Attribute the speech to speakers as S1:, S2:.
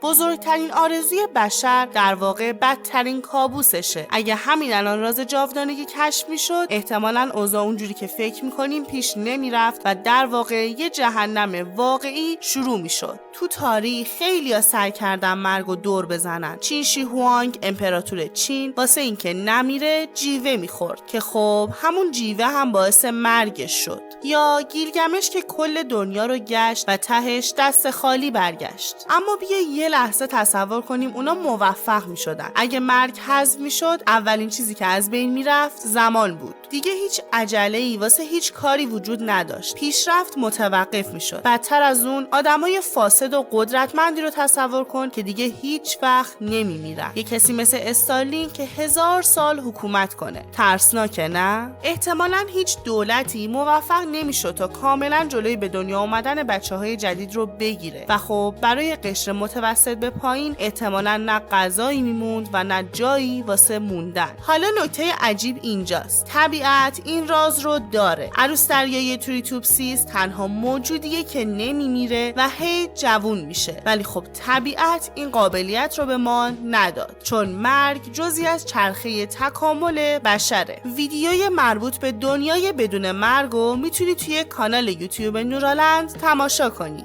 S1: بزرگترین آرزوی بشر در واقع بدترین کابوسشه. اگه همین الان راز جاودانگی کشف میشد، احتمالاً اوضاع اونجوری که فکر میکنیم پیش نمیرفت و در واقع یه جهنم واقعی شروع میشد. تو تاریخ خیلیا سعی کردن مرگو دور بزنن. چین شی هوانگ امپراتور چین واسه اینکه نمیره جیوه میخورد که خب همون جیوه هم باعث مرگش شد. یا گیلگمش که کل دنیا رو گشت و تهش دست خالی برگشت. اما بیا یه لحظه تصور کنیم اونا موفق می شدن. اگه مرگ حذف می شد، اولین چیزی که از بین می رفت زمان بود. دیگه هیچ عجله‌ای واسه هیچ کاری وجود نداشت. پیشرفت متوقف می شد. بدتر از اون آدمای فاسد و قدرتمندی رو تصور کن که دیگه هیچ وقت نمی میرن. یه کسی مثل استالین که 1000 سال حکومت کنه. ترسناکه نه؟ احتمالاً هیچ دولتی موفق نمی شد تا کاملا جلوی به دنیا اومدن بچه‌های جدید رو بگیره. و خب برای قشر متوسط به پایین احتمالاً نه غذایی میموند و نه جایی واسه موندن. حالا نکته عجیب اینجاست. طبیعت این راز رو داره. عروس دریایی تریتوپسیس تنها موجودیه که نمیمیره و هی جوون میشه. ولی خب طبیعت این قابلیت رو به ما نداد، چون مرگ جزئی از چرخه تکامل بشره. ویدیوی مربوط به دنیای بدون مرگ رو میتونی توی کانال یوتیوب نورالند تماشا کنی.